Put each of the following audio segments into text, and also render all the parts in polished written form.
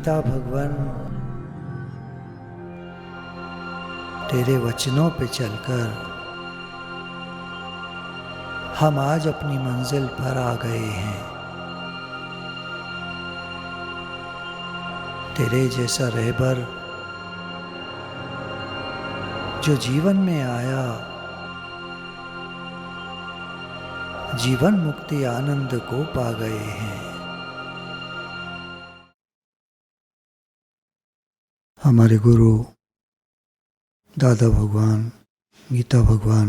गीता भगवान तेरे वचनों पे चलकर हम आज अपनी मंजिल पर आ गए हैं। तेरे जैसा रहबर जो जीवन में आया, जीवन मुक्ति आनंद को पा गए हैं। हमारे गुरु दादा भगवान, गीता भगवान,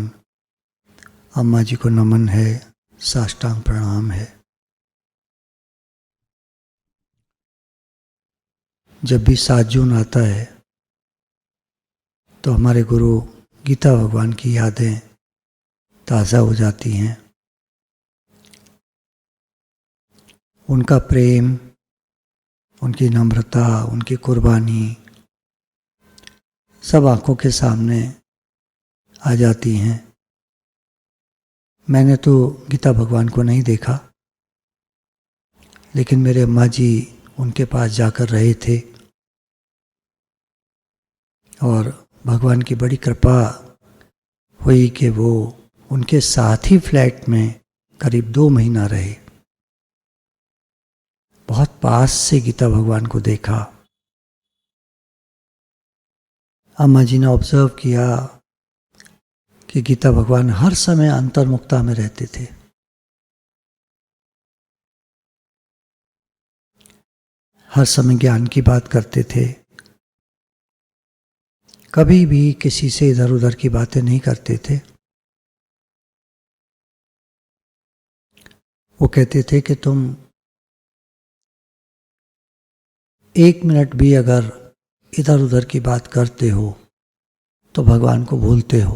अम्मा जी को नमन है, साष्टांग प्रणाम है। जब भी 7 जून आता है तो हमारे गुरु गीता भगवान की यादें ताज़ा हो जाती हैं। उनका प्रेम, उनकी नम्रता, उनकी कुर्बानी सब आंखों के सामने आ जाती हैं। मैंने तो गीता भगवान को नहीं देखा, लेकिन मेरे अम्मा जी उनके पास जाकर रहे थे और भगवान की बड़ी कृपा हुई कि वो उनके साथ ही फ्लैट में करीब 2 महीना रहे। बहुत पास से गीता भगवान को देखा। अम्मा जी ने ऑब्जर्व किया कि गीता भगवान हर समय अंतर्मुक्ता में रहते थे। हर समय ज्ञान की बात करते थे, कभी भी किसी से इधर उधर की बातें नहीं करते थे। वो कहते थे कि तुम 1 मिनट भी अगर इधर उधर की बात करते हो तो भगवान को भूलते हो,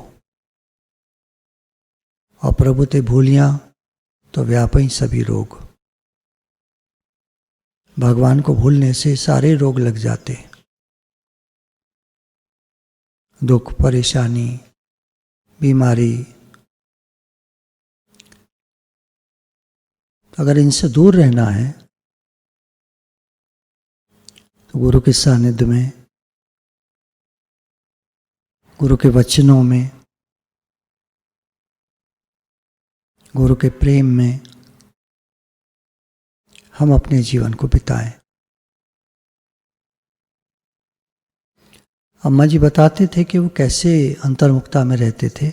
और प्रभु ते भूलियां तो व्यापई सभी रोग। भगवान को भूलने से सारे रोग लग जाते, दुख, परेशानी, बीमारी। अगर इनसे दूर रहना है तो गुरु के सानिध्य में, गुरु के वचनों में, गुरु के प्रेम में हम अपने जीवन को बिताएं। अम्मा जी बताते थे कि वो कैसे अंतर्मुक्ता में रहते थे।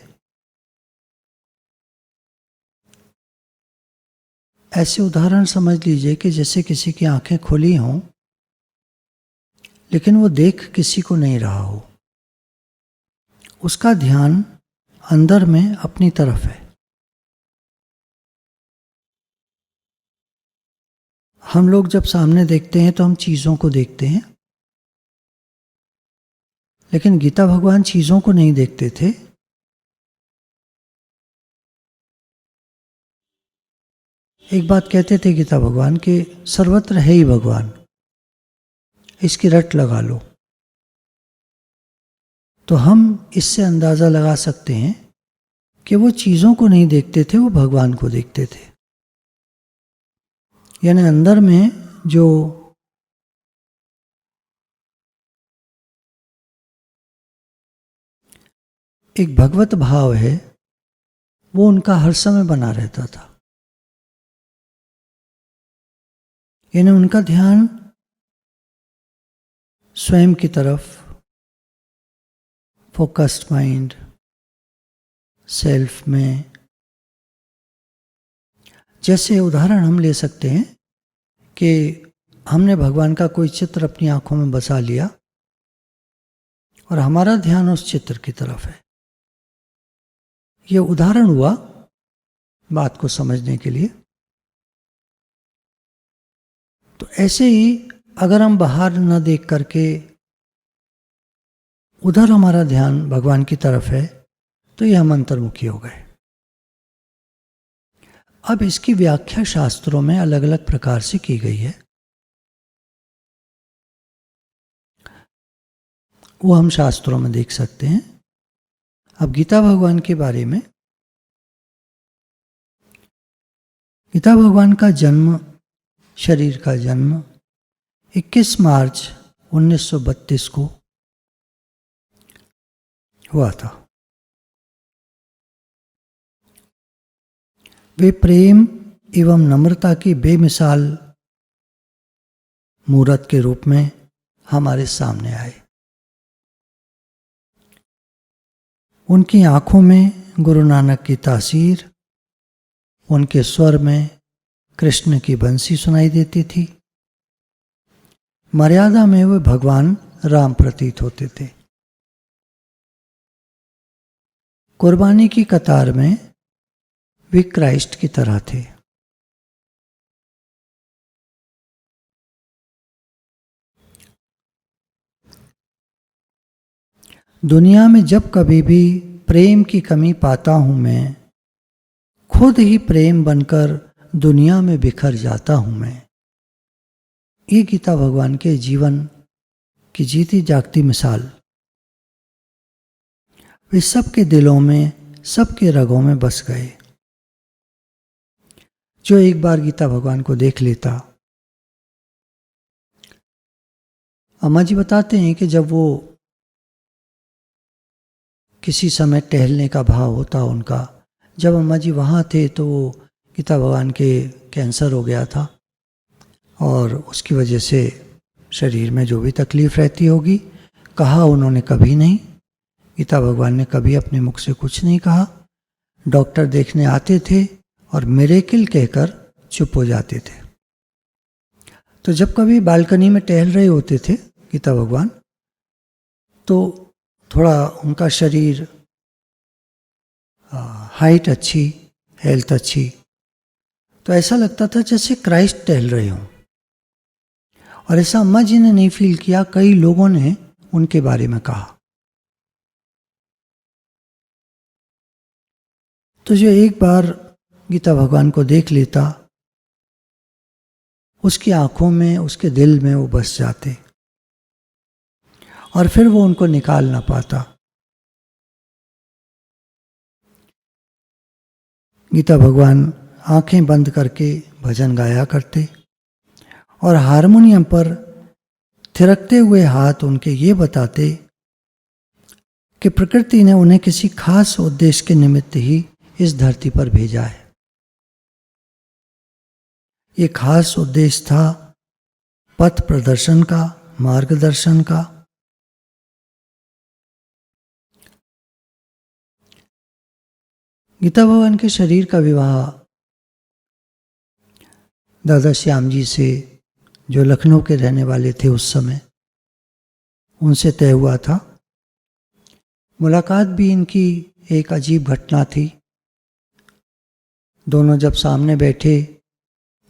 ऐसे उदाहरण समझ लीजिए कि जैसे किसी की आंखें खुली हों, लेकिन वो देख किसी को नहीं रहा हो। उसका ध्यान अंदर में अपनी तरफ है। हम लोग जब सामने देखते हैं तो हम चीज़ों को देखते हैं, लेकिन गीता भगवान चीज़ों को नहीं देखते थे। एक बात कहते थे गीता भगवान कि सर्वत्र है ही भगवान, इसकी रट लगा लो। तो हम इससे अंदाज़ा लगा सकते हैं कि वो चीज़ों को नहीं देखते थे, वो भगवान को देखते थे। यानी अंदर में जो एक भगवत भाव है वो उनका हर समय बना रहता था। यानी उनका ध्यान स्वयं की तरफ, फोकस्ड माइंड, सेल्फ में। जैसे उदाहरण हम ले सकते हैं कि हमने भगवान का कोई चित्र अपनी आंखों में बसा लिया और हमारा ध्यान उस चित्र की तरफ है। ये उदाहरण हुआ बात को समझने के लिए। तो ऐसे ही अगर हम बाहर न देख करके उधर हमारा ध्यान भगवान की तरफ है तो ये हम अंतर्मुखी हो गए। अब इसकी व्याख्या शास्त्रों में अलग अलग प्रकार से की गई है, वो हम शास्त्रों में देख सकते हैं। अब गीता भगवान के बारे में, गीता भगवान का जन्म, शरीर का जन्म 21 मार्च 1932 को हुआ था। वे प्रेम एवं नम्रता की बेमिसाल मूरत के रूप में हमारे सामने आए। उनकी आंखों में गुरु नानक की तासीर, उनके स्वर में कृष्ण की बंसी सुनाई देती थी। मर्यादा में वे भगवान राम प्रतीत होते थे। कुर्बानी की कतार में वे क्राइस्ट की तरह थे। दुनिया में जब कभी भी प्रेम की कमी पाता हूं, मैं खुद ही प्रेम बनकर दुनिया में बिखर जाता हूं मैं। ये गीता भगवान के जीवन की जीती जागती मिसाल वे सबके दिलों में, सबके रगों में बस गए। जो एक बार गीता भगवान को देख लेता, अम्मा जी बताते हैं कि जब वो किसी समय टहलने का भाव होता उनका, जब अम्मा जी वहाँ थे तो वो गीता भगवान के कैंसर हो गया था और उसकी वजह से शरीर में जो भी तकलीफ रहती होगी, कहा उन्होंने कभी नहीं। गीता भगवान ने कभी अपने मुख से कुछ नहीं कहा। डॉक्टर देखने आते थे और मिरेकिल कहकर चुप हो जाते थे। तो जब कभी बालकनी में टहल रहे होते थे गीता भगवान, तो थोड़ा उनका शरीर, हाइट अच्छी, हेल्थ अच्छी, तो ऐसा लगता था जैसे क्राइस्ट टहल रहे हों। और ऐसा अम्मा जी ने नहीं फील किया, कई लोगों ने उनके बारे में कहा। तो जो एक बार गीता भगवान को देख लेता, उसकी आंखों में, उसके दिल में वो बस जाते और फिर वो उनको निकाल ना पाता। गीता भगवान आंखें बंद करके भजन गाया करते और हारमोनियम पर थिरकते हुए हाथ उनके ये बताते कि प्रकृति ने उन्हें किसी खास उद्देश्य के निमित्त ही इस धरती पर भेजा है। ये खास उद्देश्य था पथ प्रदर्शन का, मार्गदर्शन का। गीता भगवान के शरीर का विवाह दादा श्याम जी से, जो लखनऊ के रहने वाले थे उस समय, उनसे तय हुआ था। मुलाकात भी इनकी एक अजीब घटना थी। दोनों जब सामने बैठे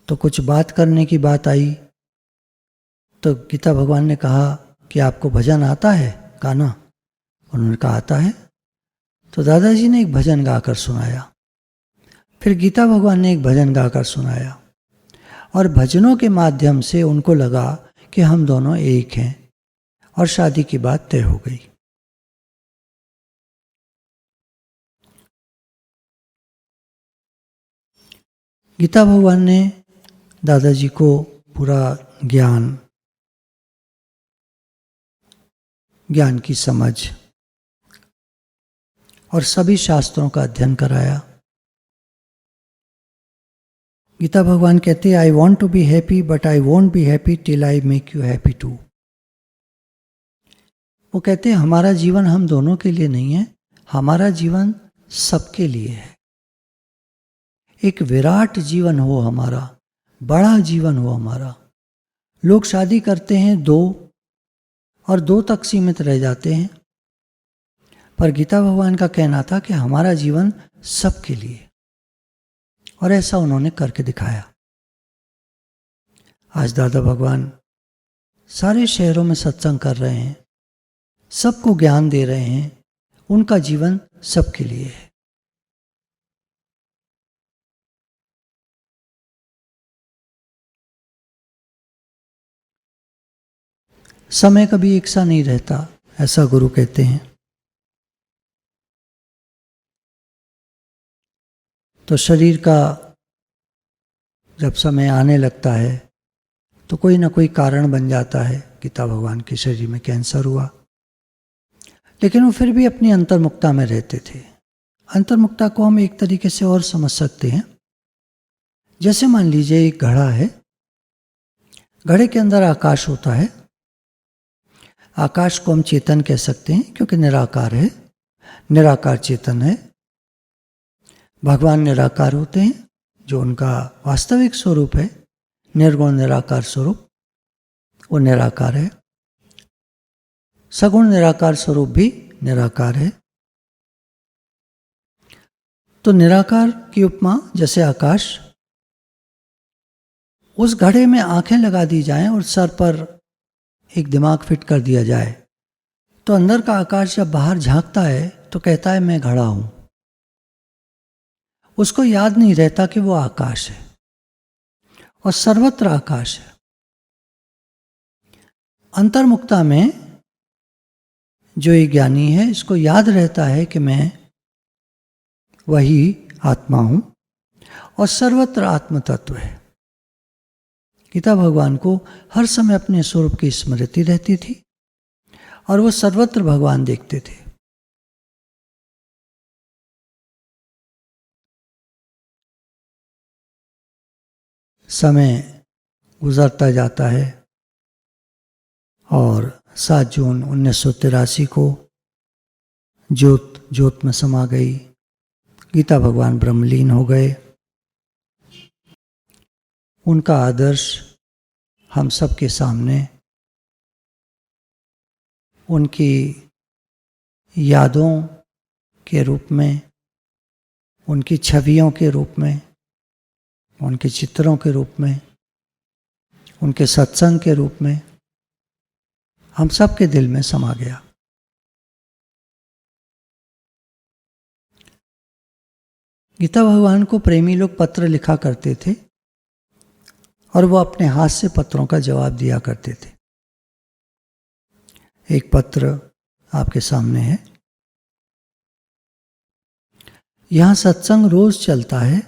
तो कुछ बात करने की बात आई, तो गीता भगवान ने कहा कि आपको भजन आता है गाना? उन्होंने कहा आता है। तो दादाजी ने एक भजन गाकर सुनाया, फिर गीता भगवान ने एक भजन गाकर सुनाया और भजनों के माध्यम से उनको लगा कि हम दोनों एक हैं और शादी की बात तय हो गई। गीता भगवान ने दादाजी को पूरा ज्ञान की समझ और सभी शास्त्रों का अध्ययन कराया। गीता भगवान कहते हैं, I want to be happy but I want be happy till I make you happy too. वो कहते हैं हमारा जीवन हम दोनों के लिए नहीं है, हमारा जीवन सबके लिए है। एक विराट जीवन हो हमारा, बड़ा जीवन हो हमारा। लोग शादी करते हैं दो और दो तक सीमित रह जाते हैं, पर गीता भगवान का कहना था कि हमारा जीवन सबके लिए, और ऐसा उन्होंने करके दिखाया। आज दादा भगवान सारे शहरों में सत्संग कर रहे हैं, सबको ज्ञान दे रहे हैं, उनका जीवन सबके लिए है। समय कभी एक सा नहीं रहता, ऐसा गुरु कहते हैं। तो शरीर का जब समय आने लगता है तो कोई ना कोई कारण बन जाता है। गीता भगवान के शरीर में कैंसर हुआ, लेकिन वो फिर भी अपनी अंतर्मुक्ता में रहते थे। अंतर्मुक्ता को हम एक तरीके से और समझ सकते हैं, जैसे मान लीजिए एक घड़ा है, घड़े के अंदर आकाश होता है। आकाश को हम चेतन कह सकते हैं क्योंकि निराकार है, निराकार चेतन है। भगवान निराकार होते हैं, जो उनका वास्तविक स्वरूप है, निर्गुण निराकार स्वरूप, वो निराकार है। सगुण निराकार स्वरूप भी निराकार है। तो निराकार की उपमा जैसे आकाश, उस घड़े में आंखें लगा दी जाएं और सर पर एक दिमाग फिट कर दिया जाए, तो अंदर का आकाश जब बाहर झांकता है तो कहता है मैं घड़ा हूं। उसको याद नहीं रहता कि वो आकाश है, और सर्वत्र आकाश है। अंतर्मुक्ता में जो ये ज्ञानी है, इसको याद रहता है कि मैं वही आत्मा हूं और सर्वत्र आत्म तत्व है। गीता भगवान को हर समय अपने स्वरूप की स्मृति रहती थी और वो सर्वत्र भगवान देखते थे। समय गुजरता जाता है और 7 जून 1983 को ज्योत में समा गई। गीता भगवान ब्रह्मलीन हो गए। उनका आदर्श हम सबके सामने उनकी यादों के रूप में, उनकी छवियों के रूप में, उनके चित्रों के रूप में, उनके सत्संग के रूप में हम सबके दिल में समा गया। गीता भगवान को प्रेमी लोग पत्र लिखा करते थे और वो अपने हाथ से पत्रों का जवाब दिया करते थे। एक पत्र आपके सामने है। यहां सत्संग रोज चलता है।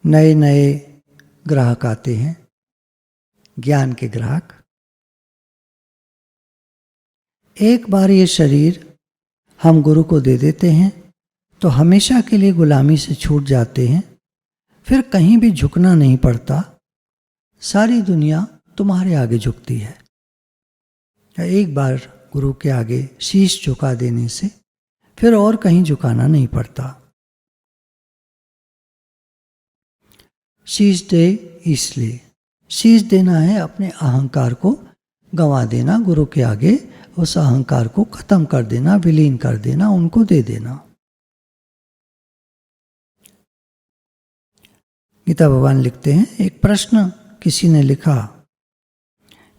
नए नए ग्राहक आते हैं, ज्ञान के ग्राहक। एक बार ये शरीर हम गुरु को दे देते हैं तो हमेशा के लिए गुलामी से छूट जाते हैं। फिर कहीं भी झुकना नहीं पड़ता। सारी दुनिया तुम्हारे आगे झुकती है। एक बार गुरु के आगे शीश झुका देने से फिर और कहीं झुकाना नहीं पड़ता। शीश दे इसलिए, शीश देना है अपने अहंकार को गंवा देना, गुरु के आगे उस अहंकार को खत्म कर देना, विलीन कर देना, उनको दे देना। गीता भगवान लिखते हैं, एक प्रश्न किसी ने लिखा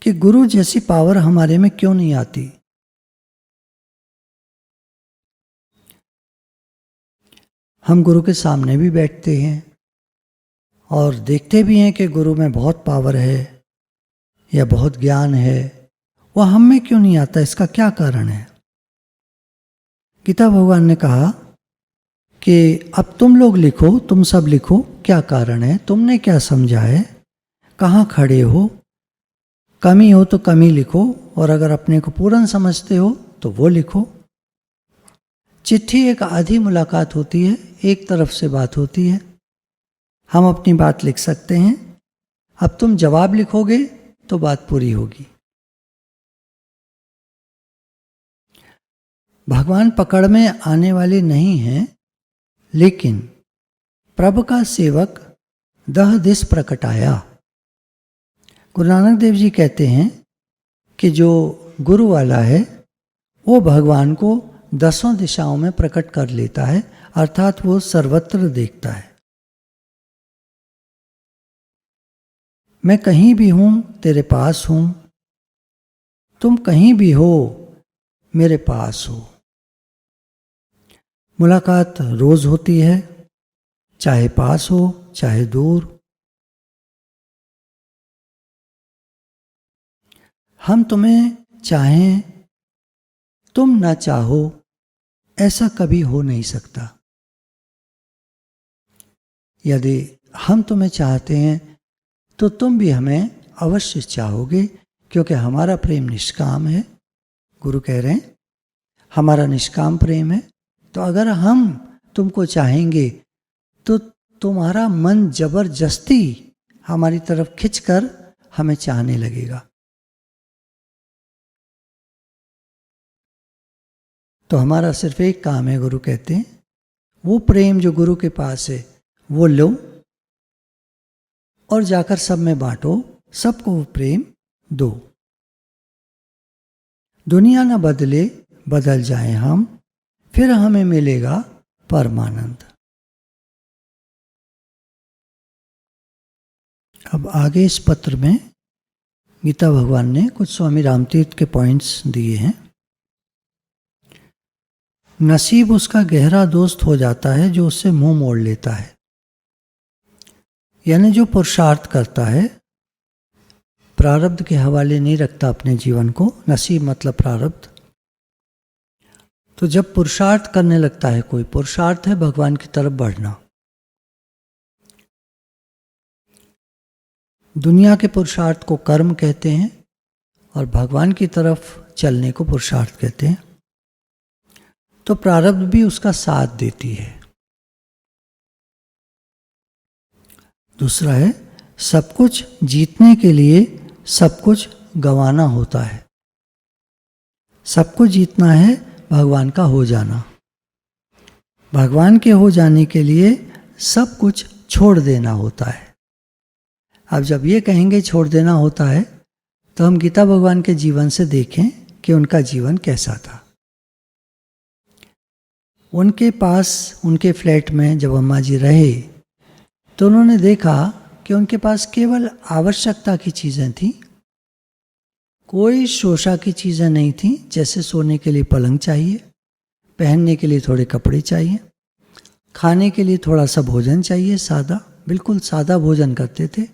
कि गुरु जैसी पावर हमारे में क्यों नहीं आती। हम गुरु के सामने भी बैठते हैं और देखते भी हैं कि गुरु में बहुत पावर है या बहुत ज्ञान है, वह हम में क्यों नहीं आता, इसका क्या कारण है। गीता भगवान ने कहा कि अब तुम लोग लिखो, तुम सब लिखो, क्या कारण है, तुमने क्या समझा है, कहाँ खड़े हो। कमी हो तो कमी लिखो, और अगर अपने को पूर्ण समझते हो तो वो लिखो। चिट्ठी एक आधी मुलाकात होती है, एक तरफ से बात होती है। हम अपनी बात लिख सकते हैं, अब तुम जवाब लिखोगे तो बात पूरी होगी। भगवान पकड़ में आने वाले नहीं हैं, लेकिन प्रभु का सेवक दह दिस प्रकटाया। गुरु नानक देव जी कहते हैं कि जो गुरु वाला है वो भगवान को 10 दिशाओं में प्रकट कर लेता है, अर्थात वो सर्वत्र देखता है। मैं कहीं भी हूं तेरे पास हूं, तुम कहीं भी हो मेरे पास हो। मुलाकात रोज होती है, चाहे पास हो चाहे दूर। हम तुम्हें चाहें, तुम ना चाहो, ऐसा कभी हो नहीं सकता। यदि हम तुम्हें चाहते हैं तो तुम भी हमें अवश्य चाहोगे, क्योंकि हमारा प्रेम निष्काम है। गुरु कह रहे हैं हमारा निष्काम प्रेम है, तो अगर हम तुमको चाहेंगे तो तुम्हारा मन जबरदस्ती हमारी तरफ खिंचकर हमें चाहने लगेगा। तो हमारा सिर्फ एक काम है, गुरु कहते हैं, वो प्रेम जो गुरु के पास है वो लो और जाकर सब में बांटो, सबको वो प्रेम दो। दुनिया न बदले, बदल जाए हम, फिर हमें मिलेगा परमानंद। अब आगे इस पत्र में गीता भगवान ने कुछ स्वामी रामतीर्थ के पॉइंट्स दिए हैं। नसीब उसका गहरा दोस्त हो जाता है जो उससे मुंह मोड़ लेता है। यानी जो पुरुषार्थ करता है, प्रारब्ध के हवाले नहीं रखता अपने जीवन को, नसीब मतलब प्रारब्ध। तो जब पुरुषार्थ करने लगता है, कोई पुरुषार्थ है भगवान की तरफ बढ़ना। दुनिया के पुरुषार्थ को कर्म कहते हैं और भगवान की तरफ चलने को पुरुषार्थ कहते हैं। तो प्रारब्ध भी उसका साथ देती है। दूसरा है, सब कुछ जीतने के लिए सब कुछ गंवाना होता है। सब कुछ जीतना है भगवान का हो जाना। भगवान के हो जाने के लिए सब कुछ छोड़ देना होता है। अब जब ये कहेंगे छोड़ देना होता है, तो हम गीता भगवान के जीवन से देखें कि उनका जीवन कैसा था। उनके पास, उनके फ्लैट में जब अम्मा जी रहे, तो उन्होंने देखा कि उनके पास केवल आवश्यकता की चीज़ें थीं, कोई शोषा की चीज़ें नहीं थीं। जैसे सोने के लिए पलंग चाहिए, पहनने के लिए थोड़े कपड़े चाहिए, खाने के लिए थोड़ा सा भोजन चाहिए, सादा, बिल्कुल सादा भोजन करते थे।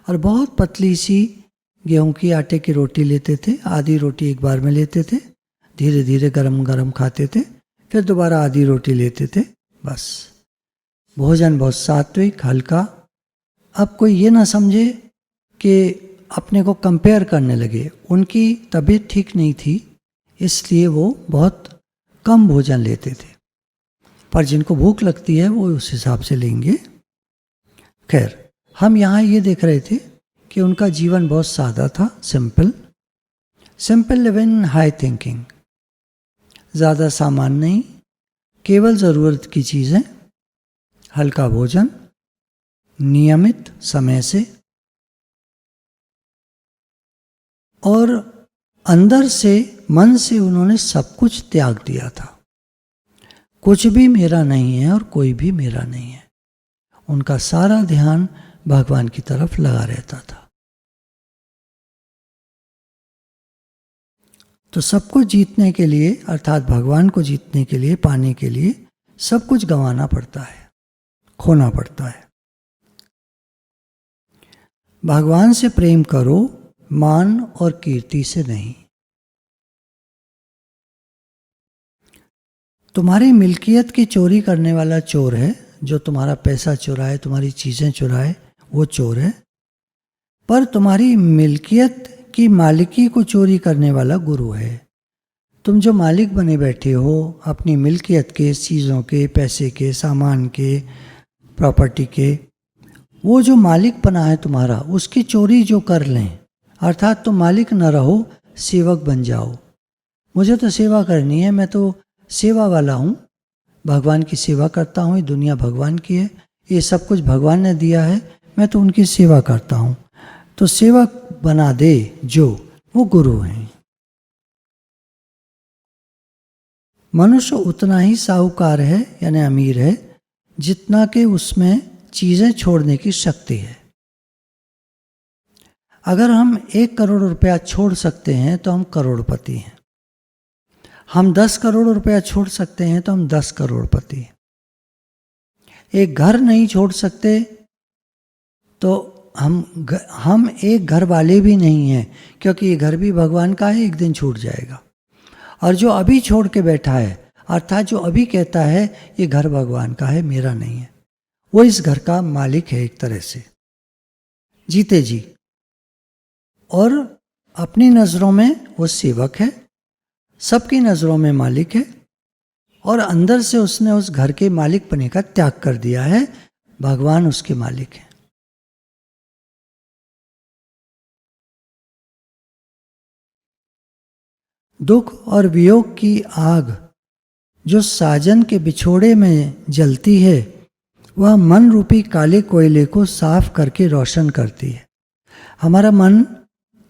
और बहुत पतली सी गेहूं की आटे की रोटी लेते थे, आधी रोटी एक बार में लेते थे, धीरे धीरे गरम गरम खाते थे, फिर दोबारा आधी रोटी लेते थे, बस। भोजन बहुत सात्विक, हल्का। अब कोई ये ना समझे कि अपने को कंपेयर करने लगे। उनकी तबीयत ठीक नहीं थी, इसलिए वो बहुत कम भोजन लेते थे, पर जिनको भूख लगती है वो उस हिसाब से लेंगे। खैर, हम यहाँ ये देख रहे थे कि उनका जीवन बहुत सादा था, simple. Simple living, high thinking. ज़्यादा सामान नहीं, केवल ज़रूरत की चीज़ें, हल्का भोजन, नियमित समय से, और अंदर से, मन से उन्होंने सब कुछ त्याग दिया था। कुछ भी मेरा नहीं है और कोई भी मेरा नहीं है। उनका सारा ध्यान भगवान की तरफ लगा रहता था। तो सब कुछ जीतने के लिए, अर्थात भगवान को जीतने के लिए, पाने के लिए सब कुछ गंवाना पड़ता है, खोना पड़ता है। भगवान से प्रेम करो, मान और कीर्ति से नहीं। तुम्हारी मिल्कियत की चोरी करने वाला चोर है, जो तुम्हारा पैसा चुराए, तुम्हारी चीज़ें चुराए, वो चोर है। पर तुम्हारी मिल्कियत की मालिकी को चोरी करने वाला गुरु है। तुम जो मालिक बने बैठे हो अपनी मिल्कियत के, चीज़ों के, पैसे के, सामान के, प्रॉपर्टी के, वो जो मालिक बना है तुम्हारा, उसकी चोरी जो कर लें, अर्थात तुम मालिक न रहो, सेवक बन जाओ। मुझे तो सेवा करनी है, मैं तो सेवा वाला हूँ, भगवान की सेवा करता हूँ, ये दुनिया भगवान की है, ये सब कुछ भगवान ने दिया है, मैं तो उनकी सेवा करता हूँ। तो सेवक बना दे जो, वो गुरु हैं। मनुष्य उतना ही साहूकार है, यानी अमीर है, जितना कि उसमें चीज़ें छोड़ने की शक्ति है। अगर हम 1 करोड़ रुपया छोड़ सकते हैं तो हम करोड़पति हैं। हम 10 करोड़ रुपया छोड़ सकते हैं तो हम 10 करोड़पति हैं। एक घर नहीं छोड़ सकते तो हम एक घर वाले भी नहीं हैं, क्योंकि ये घर भी भगवान का है, एक दिन छूट जाएगा। और जो अभी छोड़ के बैठा है, अर्थात जो अभी कहता है ये घर भगवान का है, मेरा नहीं है, वो इस घर का मालिक है एक तरह से, जीते जी। और अपनी नज़रों में वो सेवक है, सबकी नज़रों में मालिक है, और अंदर से उसने उस घर के मालिक पने का त्याग कर दिया है। भगवान उसके मालिक है। दुख और वियोग की आग जो साजन के बिछोड़े में जलती है, वह मन रूपी काले कोयले को साफ करके रोशन करती है। हमारा मन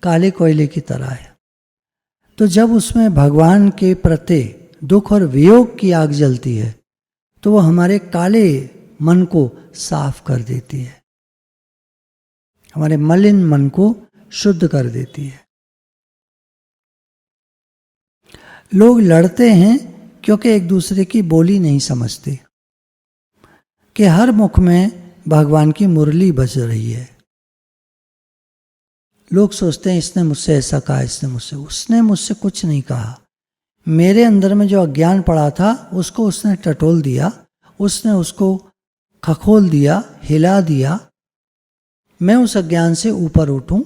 काले कोयले की तरह है, तो जब उसमें भगवान के प्रति दुख और वियोग की आग जलती है तो वो हमारे काले मन को साफ कर देती है, हमारे मलिन मन को शुद्ध कर देती है। लोग लड़ते हैं क्योंकि एक दूसरे की बोली नहीं समझते कि हर मुख में भगवान की मुरली बज रही है। लोग सोचते हैं इसने मुझसे ऐसा कहा, उसने मुझसे कुछ नहीं कहा। मेरे अंदर में जो अज्ञान पड़ा था उसको उसने टटोल दिया, उसने उसको खखोल दिया, हिला दिया। मैं उस अज्ञान से ऊपर उठूं।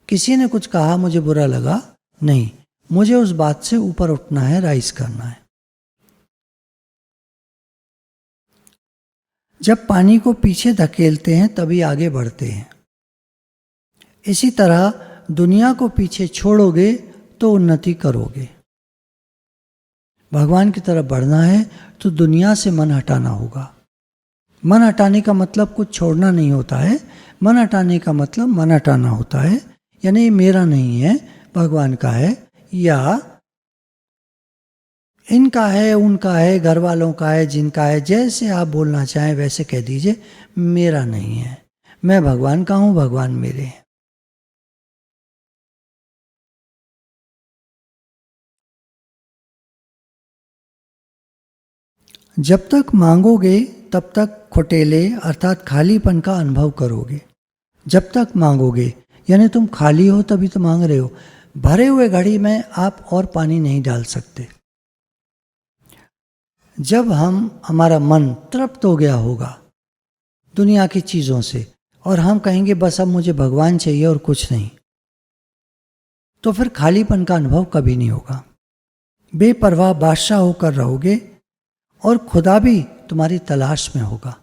किसी ने कुछ कहा, मुझे बुरा लगा, नहीं, मुझे उस बात से ऊपर उठना है, राइज करना है। जब पानी को पीछे धकेलते हैं तभी आगे बढ़ते हैं। इसी तरह दुनिया को पीछे छोड़ोगे तो उन्नति करोगे। भगवान की तरफ बढ़ना है तो दुनिया से मन हटाना होगा। मन हटाने का मतलब कुछ छोड़ना नहीं होता है। मन हटाने का मतलब मन हटाना होता है, यानी मेरा नहीं है, भगवान का है, या इनका है, उनका है, घर वालों का है, जिनका है, जैसे आप बोलना चाहें वैसे कह दीजिए, मेरा नहीं है। मैं भगवान का हूं, भगवान मेरे हैं। जब तक मांगोगे तब तक खोटेले अर्थात खालीपन का अनुभव करोगे। जब तक मांगोगे यानी तुम खाली हो तभी तो मांग रहे हो। भरे हुए घड़ी में आप और पानी नहीं डाल सकते। जब हमारा मन तृप्त हो गया होगा दुनिया की चीजों से और हम कहेंगे बस अब मुझे भगवान चाहिए और कुछ नहीं, तो फिर खालीपन का अनुभव कभी नहीं होगा। बेपरवाह बादशाह होकर रहोगे और खुदा भी तुम्हारी तलाश में होगा।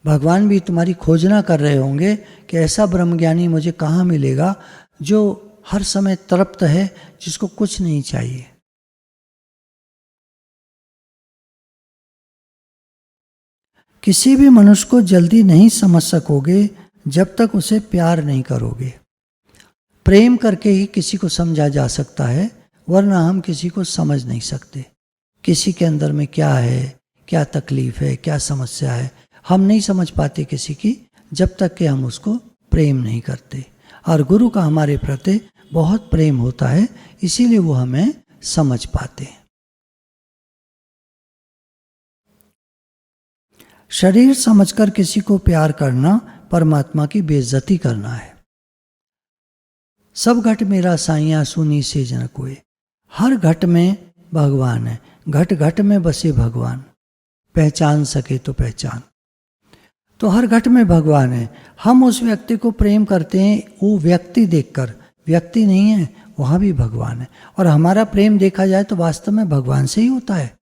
भगवान भी तुम्हारी खोजना कर रहे होंगे कि ऐसा ब्रह्मज्ञानी मुझे कहाँ मिलेगा जो हर समय तृप्त है, जिसको कुछ नहीं चाहिए। किसी भी मनुष्य को जल्दी नहीं समझ सकोगे जब तक उसे प्यार नहीं करोगे। प्रेम करके ही किसी को समझा जा सकता है, वरना हम किसी को समझ नहीं सकते। किसी के अंदर में क्या है, क्या तकलीफ है, क्या समस्या है, हम नहीं समझ पाते किसी की जब तक कि हम उसको प्रेम नहीं करते। और गुरु का हमारे प्रति बहुत प्रेम होता है, इसीलिए वो हमें समझ पाते हैं। शरीर समझकर किसी को प्यार करना परमात्मा की बेइज्जती करना है। सब घट मेरा साइया सुनी से जन कोय। हर घट में भगवान है, घट घट में बसे भगवान। पहचान सके तो पहचान, तो हर घट में भगवान है। हम उस व्यक्ति को प्रेम करते हैं वो व्यक्ति देखकर, व्यक्ति नहीं है, वहाँ भी भगवान है। और हमारा प्रेम देखा जाए तो वास्तव में भगवान से ही होता है,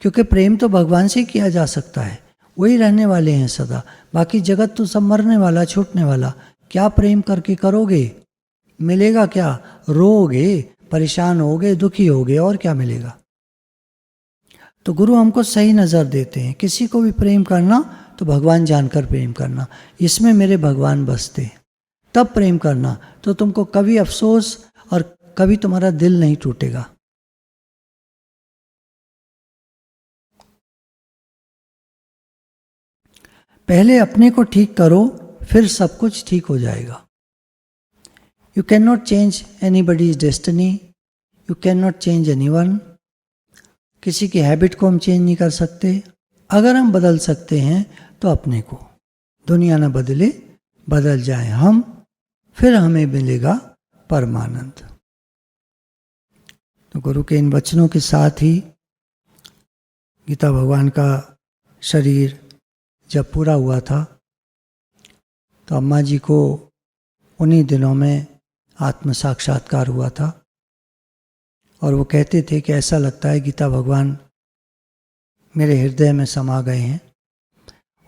क्योंकि प्रेम तो भगवान से ही किया जा सकता है। वही रहने वाले हैं सदा। बाकी जगत तो सब मरने वाला, छूटने वाला। क्या प्रेम करके करोगे, मिलेगा क्या? रोगे, परेशान होगे, दुखी होगे, और क्या मिलेगा? तो गुरु हमको सही नज़र देते हैं। किसी को भी प्रेम करना तो भगवान जानकर प्रेम करना, इसमें मेरे भगवान बसते हैं, तब प्रेम करना। तो तुमको कभी अफसोस और कभी तुम्हारा दिल नहीं टूटेगा। पहले अपने को ठीक करो, फिर सब कुछ ठीक हो जाएगा। You can not change anybody's destiny, you can not change anyone. किसी की हैबिट को हम चेंज नहीं कर सकते। अगर हम बदल सकते हैं तो अपने को। दुनिया न बदले, बदल जाए हम, फिर हमें मिलेगा परमानंद। तो गुरु के इन वचनों के साथ ही गीता भगवान का शरीर जब पूरा हुआ था तो अम्मा जी को उन्हीं दिनों में आत्म साक्षात्कार हुआ था और वो कहते थे कि ऐसा लगता है गीता भगवान मेरे हृदय में समा गए हैं।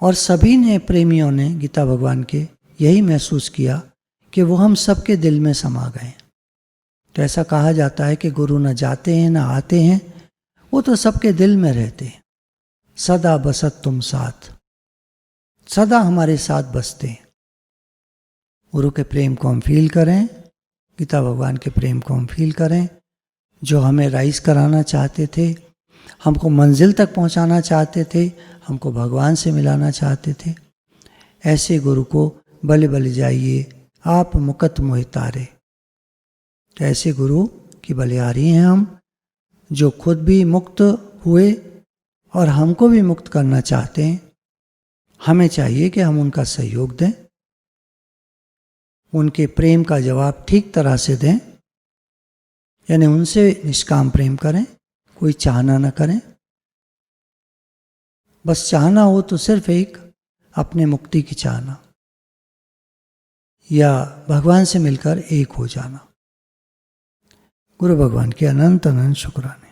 और सभी ने, प्रेमियों ने गीता भगवान के यही महसूस किया कि वो हम सबके दिल में समा गए हैं। तो ऐसा कहा जाता है कि गुरु न जाते हैं न आते हैं, वो तो सबके दिल में रहते हैं। सदा बसत तुम साथ, सदा हमारे साथ बसते हैं। गुरु के प्रेम को हम फील करें, गीता भगवान के प्रेम को हम फील करें, जो हमें राइज कराना चाहते थे, हमको मंजिल तक पहुंचाना चाहते थे, हमको भगवान से मिलाना चाहते थे। ऐसे गुरु को बले बले जाइए आप मुकत मोहितारे। तो ऐसे गुरु की बलिहारी हैं हम, जो खुद भी मुक्त हुए और हमको भी मुक्त करना चाहते हैं। हमें चाहिए कि हम उनका सहयोग दें, उनके प्रेम का जवाब ठीक तरह से दें, यानी उनसे निष्काम प्रेम करें, कोई चाहना न करें। बस चाहना हो तो सिर्फ एक अपने मुक्ति की चाहना या भगवान से मिलकर एक हो जाना। गुरु भगवान के अनंत अनंत शुक्राने।